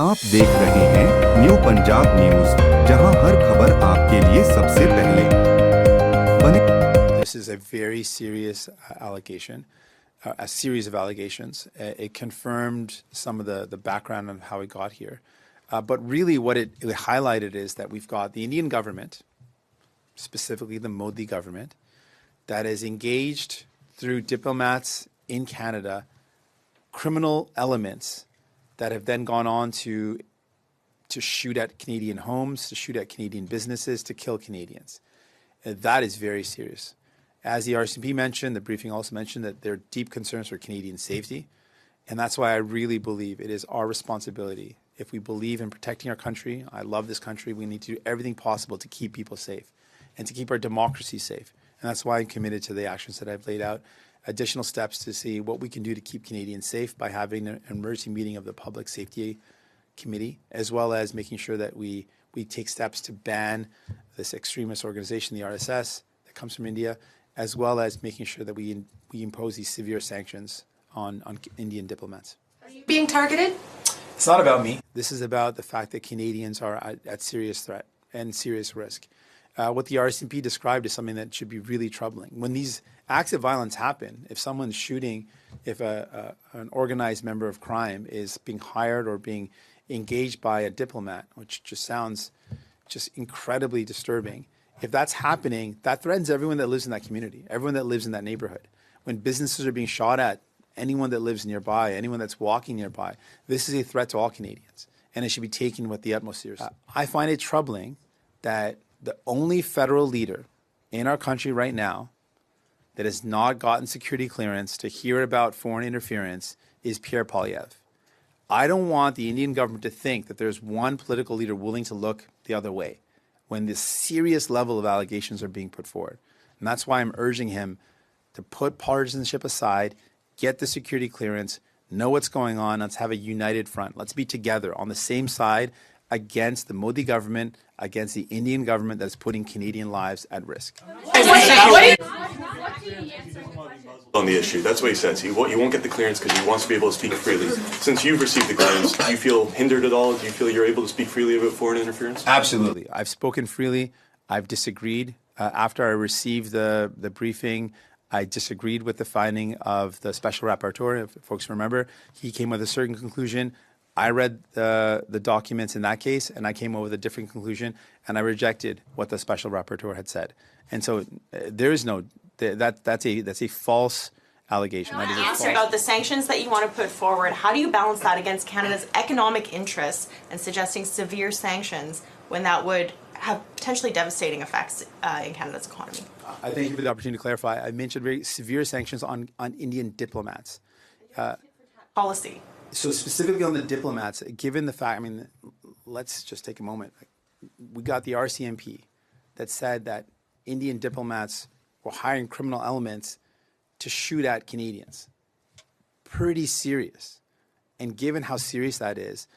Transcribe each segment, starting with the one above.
आप देख रहे हैं न्यू पंजाब न्यूज, जहां हर खबर आपके लिए सबसे पहले बने। This is a very serious allegation, a series of allegations. It confirmed some of the background on how we got here. But really what it highlighted is that we've got the Indian government, specifically the Modi government, that is engaged through diplomats in Canada, criminal elements that have then gone on to shoot at Canadian homes, to shoot at Canadian businesses, to kill Canadians. That is very serious. As the RCMP mentioned, the briefing also mentioned that there are deep concerns for Canadian safety. And that's why I really believe it is our responsibility. If we believe in protecting our country, I love this country, we need to do everything possible to keep people safe and to keep our democracy safe. And that's why I'm committed to the actions that I've laid out, additional steps to see what we can do to keep Canadians safe by having an emergency meeting of the Public Safety Committee, as well as making sure that we take steps to ban this extremist organization, the RSS, that comes from India, as well as making sure that we impose these severe sanctions on Indian diplomats. Are you being targeted? It's not about me. This is about the fact that Canadians are at serious threat and serious risk. What the RCMP described is something that should be really troubling. When these acts of violence happen, if someone's shooting, if an organized member of crime is being hired or being engaged by a diplomat, which just sounds just incredibly disturbing, if that's happening, that threatens everyone that lives in that community, everyone that lives in that neighborhood. When businesses are being shot at, anyone that lives nearby, anyone that's walking nearby, this is a threat to all Canadians, and it should be taken with the utmost seriousness. I find it troubling that the only federal leader in our country right now that has not gotten security clearance to hear about foreign interference is Pierre Poilievre. I don't want the Indian government to think that there's one political leader willing to look the other way when this serious level of allegations are being put forward. And that's why I'm urging him to put partisanship aside, get the security clearance, know what's going on, let's have a united front. Let's be together on the same side against the Modi government, against the Indian government that's putting Canadian lives at risk. On the issue, that's what he says. He won't get the clearance because he wants to be able to speak freely. Since you've received the clearance, do you feel hindered at all? Do you feel you're able to speak freely about foreign interference? Absolutely. I've spoken freely. I've disagreed. After I received the briefing, I disagreed with the finding of the special rapporteur. If folks remember, he came with a certain conclusion. I read the documents in that case, and I came up with a different conclusion, and I rejected what the special rapporteur had said. And so there is no that's a false allegation. That is answer about the sanctions that you want to put forward. How do you balance that against Canada's economic interests and suggesting severe sanctions when that would have potentially devastating effects in Canada's economy? I thank you for the opportunity to clarify. I mentioned very severe sanctions on Indian diplomats. Policy. So specifically on the diplomats, given the fact, I mean, let's just take a moment. We got the RCMP that said that Indian diplomats were hiring criminal elements to shoot at Canadians. Pretty serious. And given how serious that is,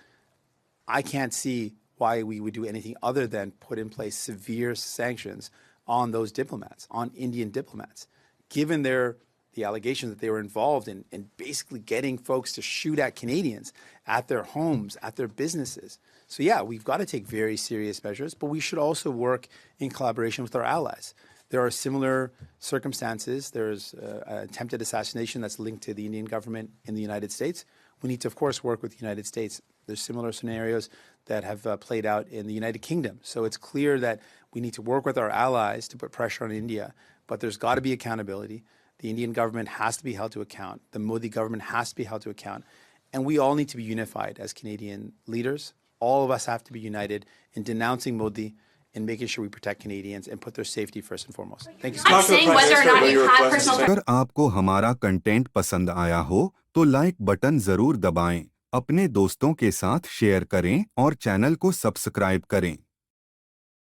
I can't see why we would do anything other than put in place severe sanctions on those diplomats, on Indian diplomats, given the allegations that they were involved in basically getting folks to shoot at Canadians, at their homes, at their businesses. So yeah, we've got to take very serious measures, but we should also work in collaboration with our allies. There are similar circumstances. There's an attempted assassination that's linked to the Indian government in the United States. We need to, of course, work with the United States. There's similar scenarios that have played out in the United Kingdom. So it's clear that we need to work with our allies to put pressure on India, but there's got to be accountability. The Indian government has to be held to account. The Modi government has to be held to account. And we all need to be unified as Canadian leaders. All of us have to be united in denouncing Modi and making sure we protect Canadians and put their safety first and foremost. Thank you so much. I'm saying whether or not you have personal... अगर आपको हमारा content पसंद आया हो तो like button जरूर दबाएं, अपने दोस्तों के साथ शेयर करें और चैनल को सब्सक्राइब करें।